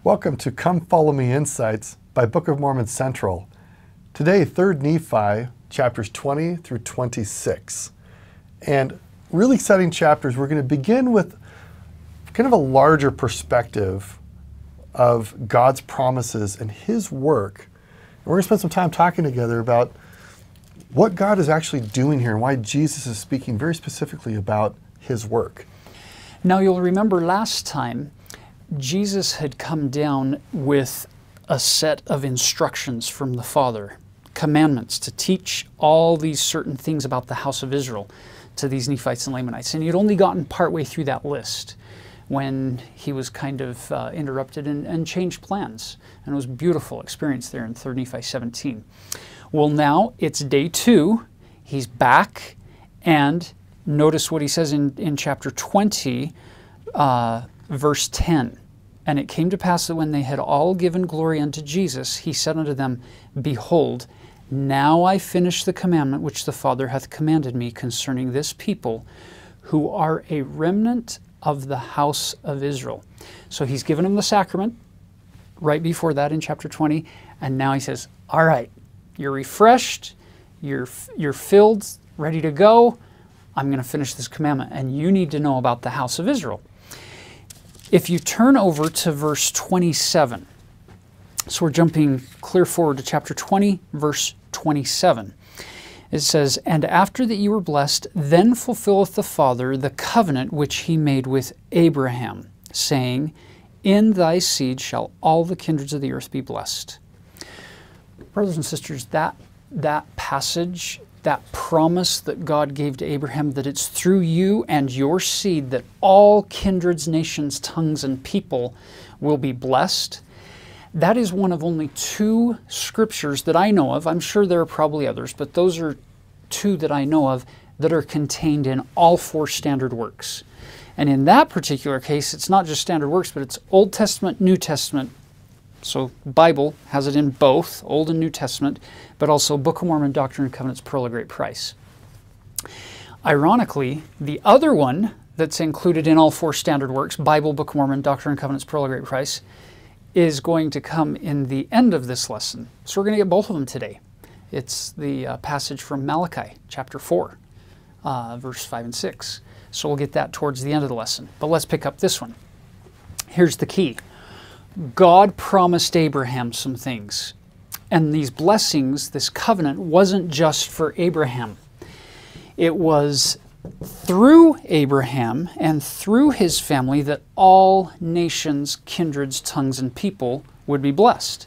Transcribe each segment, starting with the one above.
Welcome to Come Follow Me Insights by Book of Mormon Central. Today, 3rd Nephi, chapters 20 through 26. And really exciting chapters. We're going to begin with kind of a larger perspective of God's promises and His work. And we're going to spend some time talking together about what God is actually doing here and why Jesus is speaking very specifically about His work. Now, you'll remember last time Jesus had come down with a set of instructions from the Father, commandments to teach all these certain things about the house of Israel to these Nephites and Lamanites. And he had only gotten partway through that list when he was kind of interrupted and changed plans. And it was a beautiful experience there in 3rd Nephi 17. Well, now it's day 2. He's back, and notice what he says in chapter 20, verse 10. And it came to pass that when they had all given glory unto Jesus, he said unto them, Behold, now I finish the commandment which the Father hath commanded me concerning this people, who are a remnant of the house of Israel. So he's given them the sacrament right before that in chapter 20, and now he says, all right, you're refreshed, you're filled, ready to go. I'm going to finish this commandment, and you need to know about the house of Israel. If you turn over to verse 27, so we're jumping clear forward to chapter 20, verse 27. It says, And after that ye were blessed, then fulfilleth the Father the covenant which he made with Abraham, saying, In thy seed shall all the kindreds of the earth be blessed. Brothers and sisters, that passage, that promise that God gave to Abraham, that it's through you and your seed that all kindreds, nations, tongues, and people will be blessed, that is one of only 2 scriptures that I know of. I'm sure there are probably others, but those are 2 that I know of that are contained in all 4 standard works. And in that particular case, it's not just standard works, but it's Old Testament, New Testament. So Bible has it in both, Old and New Testament, but also Book of Mormon, Doctrine and Covenants, Pearl of Great Price. Ironically, the other one that's included in all 4 standard works, Bible, Book of Mormon, Doctrine and Covenants, Pearl of Great Price, is going to come in the end of this lesson. So we're going to get both of them today. It's the passage from Malachi, chapter 4, verse 5 and 6. So we'll get that towards the end of the lesson. But let's pick up this one. Here's the key. God promised Abraham some things. And these blessings, this covenant, wasn't just for Abraham. It was through Abraham and through his family that all nations, kindreds, tongues, and people would be blessed.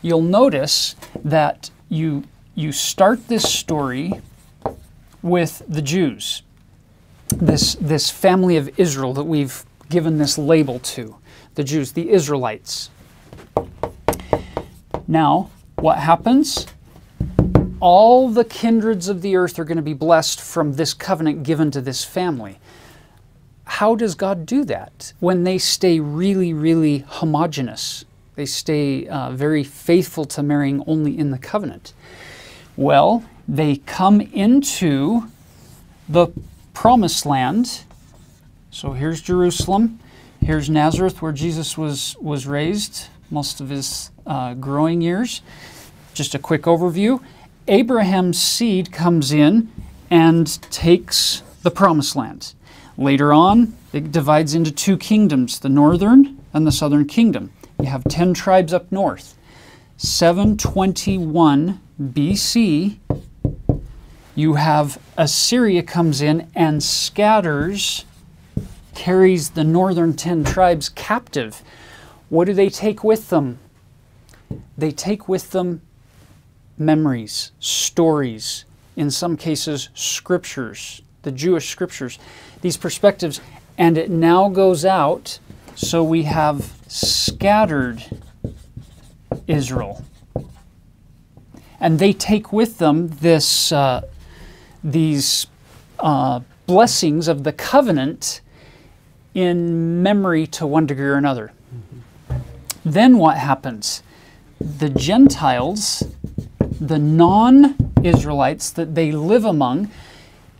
You'll notice that you start this story with the Jews, this family of Israel that we've given this label to. The Jews, the Israelites. Now, what happens? All the kindreds of the earth are going to be blessed from this covenant given to this family. How does God do that? When they stay really, really homogeneous. They stay very faithful to marrying only in the covenant. Well, they come into the promised land. So here's Jerusalem. Here's Nazareth, where Jesus was raised most of his growing years. Just a quick overview. Abraham's seed comes in and takes the promised land. Later on, it divides into 2 kingdoms, the northern and the southern kingdom. You have 10 tribes up north. 721 BC, you have Assyria comes in and carries the northern 10 tribes captive. What do they take with them? They take with them memories, stories, in some cases scriptures, the Jewish scriptures, these perspectives, and it now goes out, so we have scattered Israel. And they take with them these blessings of the covenant in memory to one degree or another. Then what happens? The Gentiles, the non-Israelites that they live among,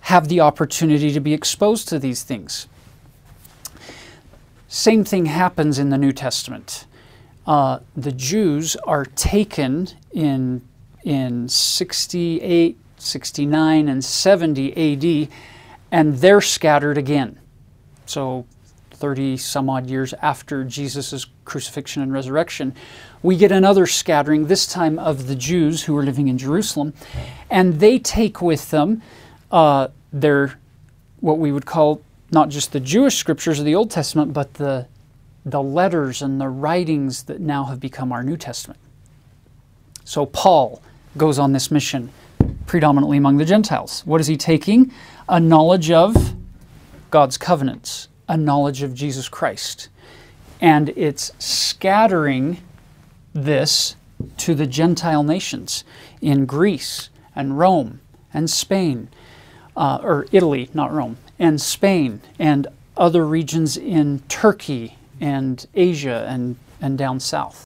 have the opportunity to be exposed to these things. Same thing happens in the New Testament. the Jews are taken in 68, 69, and 70 AD, and they're scattered again. So 30 some odd years after Jesus' crucifixion and resurrection, we get another scattering, this time of the Jews who are living in Jerusalem, and they take with them their, what we would call not just the Jewish scriptures of the Old Testament, but the letters and the writings that now have become our New Testament. So Paul goes on this mission predominantly among the Gentiles. What is he taking? A knowledge of God's covenants, a knowledge of Jesus Christ. And it's scattering this to the Gentile nations in Greece and Rome and Spain, or Italy, not Rome, and Spain and other regions in Turkey and Asia and down south.